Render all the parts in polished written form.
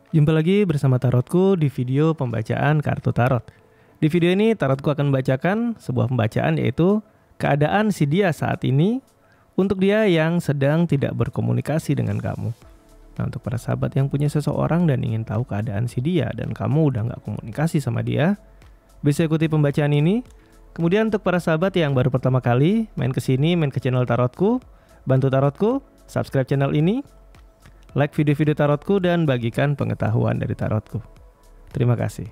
Jumpa lagi bersama Tarotku di video pembacaan kartu tarot. Di video ini Tarotku akan membacakan sebuah pembacaan yaitu keadaan si dia saat ini untuk dia yang sedang tidak berkomunikasi dengan kamu. Nah, untuk para sahabat yang punya seseorang dan ingin tahu keadaan si dia dan kamu udah nggak komunikasi sama dia, bisa ikuti pembacaan ini. Kemudian untuk para sahabat yang baru pertama kali main ke sini, main ke channel Tarotku, bantu Tarotku, subscribe channel ini, like video-video tarotku, dan bagikan pengetahuan dari tarotku. Terima kasih.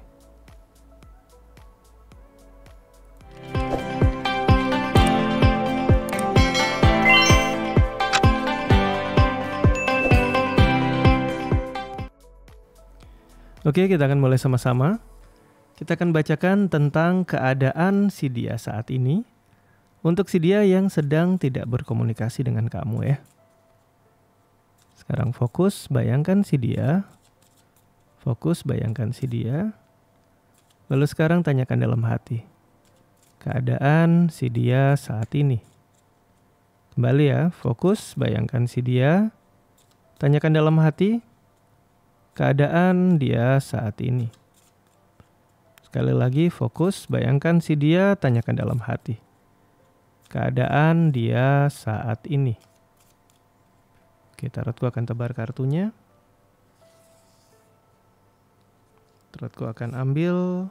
Oke, kita akan mulai sama-sama. Kita akan bacakan tentang keadaan si dia saat ini untuk si dia yang sedang tidak berkomunikasi dengan kamu ya. Sekarang fokus, bayangkan si dia. Fokus, bayangkan si dia. Lalu sekarang tanyakan dalam hati. Keadaan si dia saat ini. Kembali ya, fokus, bayangkan si dia. Tanyakan dalam hati. Keadaan dia saat ini. Sekali lagi, fokus, bayangkan si dia, tanyakan dalam hati. Keadaan dia saat ini. Oke, tarotku akan tebar kartunya. Tarotku akan ambil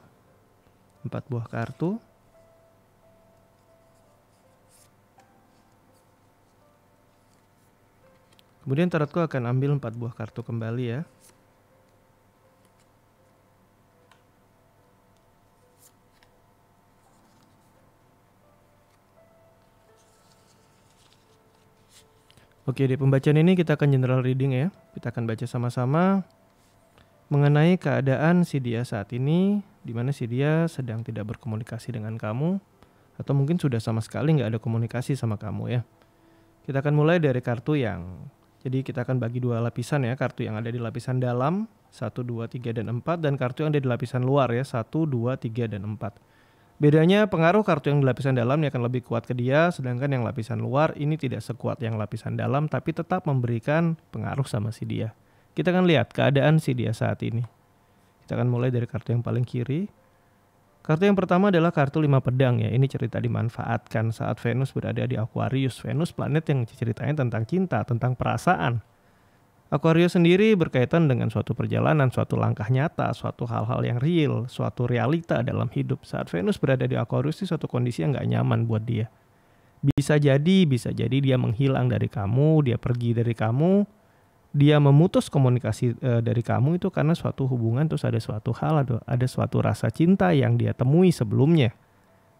4 buah kartu. Kemudian tarotku akan ambil 4 buah kartu kembali ya. Oke, di pembacaan ini kita akan general reading ya. Kita akan baca sama-sama mengenai keadaan si dia saat ini, di mana si dia sedang tidak berkomunikasi dengan kamu, atau mungkin sudah sama sekali nggak ada komunikasi sama kamu ya. Kita akan mulai dari kartu jadi kita akan bagi 2 lapisan ya, kartu yang ada di lapisan dalam, 1, 2, 3, dan 4, dan kartu yang ada di lapisan luar ya, 1, 2, 3, dan 4. Bedanya pengaruh kartu yang di lapisan dalam ini akan lebih kuat ke dia, sedangkan yang lapisan luar ini tidak sekuat yang lapisan dalam, tapi tetap memberikan pengaruh sama si dia. Kita akan lihat keadaan si dia saat ini. Kita akan mulai dari kartu yang paling kiri. Kartu yang pertama adalah kartu 5 pedang ya. Ini cerita dimanfaatkan saat Venus berada di Aquarius. Venus planet yang ceritanya tentang cinta, tentang perasaan. Aquarius sendiri berkaitan dengan suatu perjalanan, suatu langkah nyata, suatu hal-hal yang real, suatu realita dalam hidup. Saat Venus berada di Aquarius itu suatu kondisi yang gak nyaman buat dia. Bisa jadi dia menghilang dari kamu, dia pergi dari kamu, dia memutus komunikasi dari kamu itu karena suatu hubungan, terus ada suatu hal, ada suatu rasa cinta yang dia temui sebelumnya.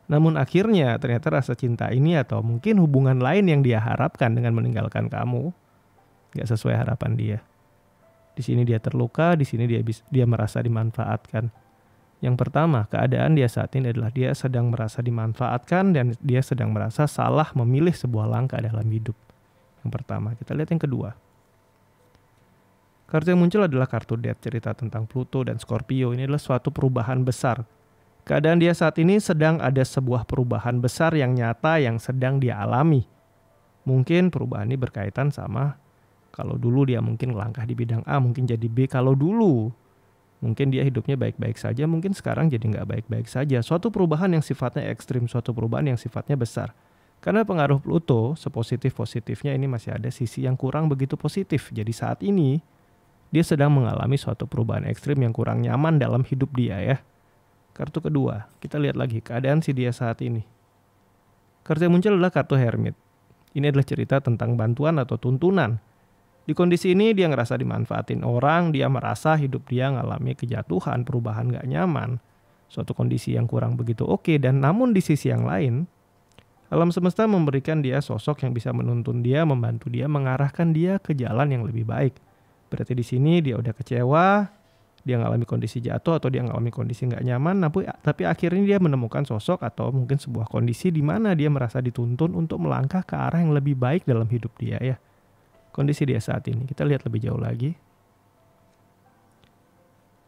Namun akhirnya ternyata rasa cinta ini atau mungkin hubungan lain yang dia harapkan dengan meninggalkan kamu gak sesuai harapan dia. Di sini dia terluka, di sini dia merasa dimanfaatkan. Yang pertama, keadaan dia saat ini adalah dia sedang merasa dimanfaatkan dan dia sedang merasa salah memilih sebuah langkah dalam hidup. Yang pertama, kita lihat yang kedua. Kartu yang muncul adalah kartu Death, cerita tentang Pluto dan Scorpio. Ini adalah suatu perubahan besar. Keadaan dia saat ini sedang ada sebuah perubahan besar yang nyata yang sedang dia alami. Mungkin perubahan ini berkaitan sama kalau dulu dia mungkin langkah di bidang A, mungkin jadi B. Kalau dulu mungkin dia hidupnya baik-baik saja, mungkin sekarang jadi nggak baik-baik saja. Suatu perubahan yang sifatnya ekstrim, suatu perubahan yang sifatnya besar. Karena pengaruh Pluto, sepositif-positifnya ini masih ada sisi yang kurang begitu positif. Jadi saat ini dia sedang mengalami suatu perubahan ekstrim yang kurang nyaman dalam hidup dia ya. Kartu kedua, kita lihat lagi keadaan si dia saat ini. Kartu yang muncul adalah kartu Hermit. Ini adalah cerita tentang bantuan atau tuntunan. Di kondisi ini dia ngerasa dimanfaatin orang, dia merasa hidup dia ngalami kejatuhan, perubahan gak nyaman, suatu kondisi yang kurang begitu oke. Dan namun di sisi yang lain, alam semesta memberikan dia sosok yang bisa menuntun dia, membantu dia, mengarahkan dia ke jalan yang lebih baik. Berarti di sini dia udah kecewa, dia ngalami kondisi jatuh atau dia ngalami kondisi gak nyaman, tapi akhirnya dia menemukan sosok atau mungkin sebuah kondisi di mana dia merasa dituntun untuk melangkah ke arah yang lebih baik dalam hidup dia ya. Kondisi dia saat ini. Kita lihat lebih jauh lagi.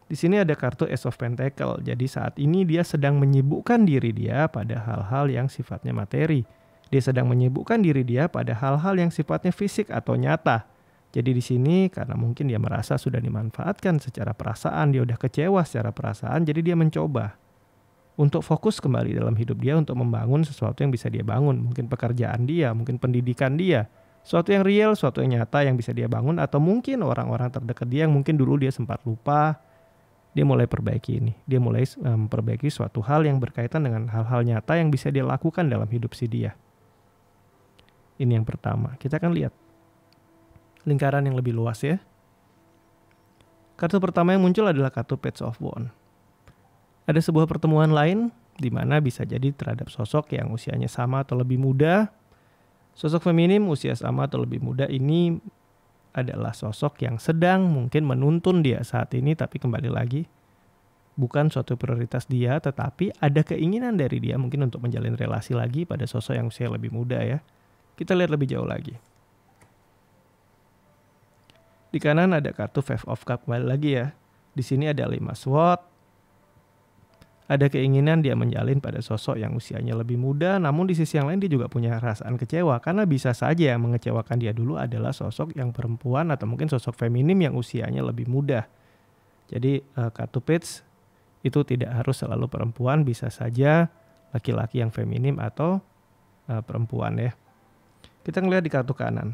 Di sini ada kartu Ace of Pentacle. Jadi saat ini dia sedang menyibukkan diri dia pada hal-hal yang sifatnya materi. Dia sedang menyibukkan diri dia pada hal-hal yang sifatnya fisik atau nyata. Jadi di sini karena mungkin dia merasa sudah dimanfaatkan secara perasaan, dia udah kecewa secara perasaan, jadi dia mencoba untuk fokus kembali dalam hidup dia untuk membangun sesuatu yang bisa dia bangun. Mungkin pekerjaan dia, mungkin pendidikan dia, sesuatu yang real, sesuatu yang nyata yang bisa dia bangun, atau mungkin orang-orang terdekat dia yang mungkin dulu dia sempat lupa, dia mulai perbaiki ini. Dia mulai memperbaiki suatu hal yang berkaitan dengan hal-hal nyata yang bisa dia lakukan dalam hidup si dia. Ini yang pertama. Kita akan lihat lingkaran yang lebih luas ya. Kartu pertama yang muncul adalah kartu Page of Wands. Ada sebuah pertemuan lain di mana bisa jadi terhadap sosok yang usianya sama atau lebih muda. Sosok feminim usia sama atau lebih muda ini adalah sosok yang sedang mungkin menuntun dia saat ini, tapi kembali lagi bukan suatu prioritas dia, tetapi ada keinginan dari dia mungkin untuk menjalin relasi lagi pada sosok yang usia lebih muda ya. Kita lihat lebih jauh lagi. Di kanan ada kartu Five of Cups, kembali lagi ya. Di sini ada 5 sword. Ada keinginan dia menjalin pada sosok yang usianya lebih muda, namun di sisi yang lain dia juga punya perasaan kecewa karena bisa saja yang mengecewakan dia dulu adalah sosok yang perempuan atau mungkin sosok feminim yang usianya lebih muda. Jadi kartu Page itu tidak harus selalu perempuan, bisa saja laki-laki yang feminim atau perempuan ya. Kita ngelihat di kartu kanan.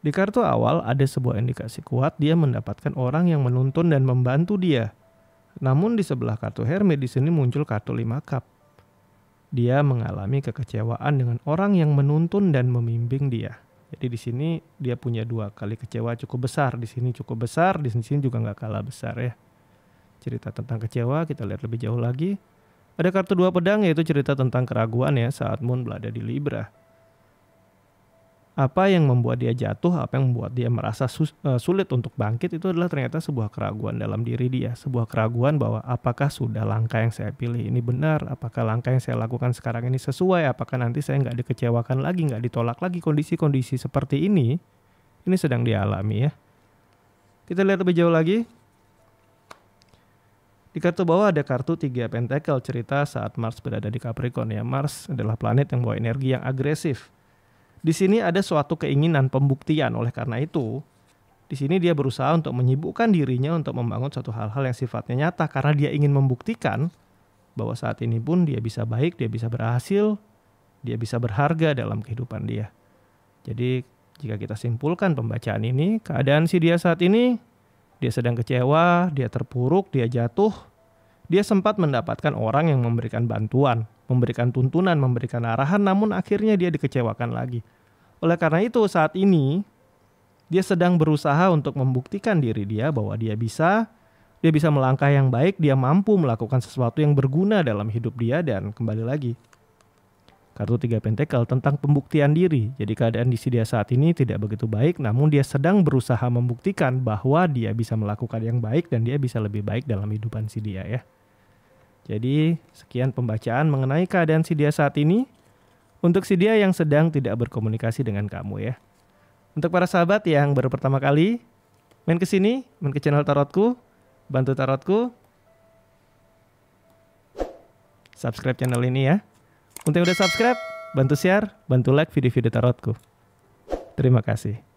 Di kartu awal ada sebuah indikasi kuat dia mendapatkan orang yang menuntun dan membantu dia. Namun di sebelah kartu Hermit di sini muncul kartu 5 cup. Dia mengalami kekecewaan dengan orang yang menuntun dan membimbing dia. Jadi di sini dia punya 2 kali kecewa cukup besar. Di sini cukup besar, di sini juga nggak kalah besar ya. Cerita tentang kecewa kita lihat lebih jauh lagi. Ada kartu 2 pedang yaitu cerita tentang keraguan ya saat Moon berada di Libra. Apa yang membuat dia jatuh, apa yang membuat dia merasa sulit untuk bangkit itu adalah ternyata sebuah keraguan dalam diri dia. Sebuah keraguan bahwa apakah sudah langkah yang saya pilih ini benar, apakah langkah yang saya lakukan sekarang ini sesuai, apakah nanti saya nggak dikecewakan lagi, nggak ditolak lagi. Kondisi-kondisi seperti ini sedang dialami ya. Kita lihat lebih jauh lagi. Di kartu bawah ada kartu 3 Pentacle, cerita saat Mars berada di Capricorn ya. Mars adalah planet yang bawa energi yang agresif. Di sini ada suatu keinginan pembuktian, oleh karena itu di sini dia berusaha untuk menyibukkan dirinya untuk membangun suatu hal-hal yang sifatnya nyata karena dia ingin membuktikan bahwa saat ini pun dia bisa baik, dia bisa berhasil, dia bisa berharga dalam kehidupan dia. Jadi jika kita simpulkan pembacaan ini, keadaan si dia saat ini, dia sedang kecewa, dia terpuruk, dia jatuh, dia sempat mendapatkan orang yang memberikan bantuan, memberikan tuntunan, memberikan arahan, namun akhirnya dia dikecewakan lagi. Oleh karena itu saat ini dia sedang berusaha untuk membuktikan diri dia bahwa dia bisa melangkah yang baik, dia mampu melakukan sesuatu yang berguna dalam hidup dia. Dan kembali lagi, kartu 3 Pentacle tentang pembuktian diri. Jadi keadaan di si dia saat ini tidak begitu baik, namun dia sedang berusaha membuktikan bahwa dia bisa melakukan yang baik dan dia bisa lebih baik dalam kehidupan si dia ya. Jadi sekian pembacaan mengenai keadaan si dia saat ini untuk si dia yang sedang tidak berkomunikasi dengan kamu ya. Untuk para sahabat yang baru pertama kali main ke sini, main ke channel Tarotku, bantu Tarotku, subscribe channel ini ya. Untuk yang udah subscribe, bantu share, bantu like video-video Tarotku. Terima kasih.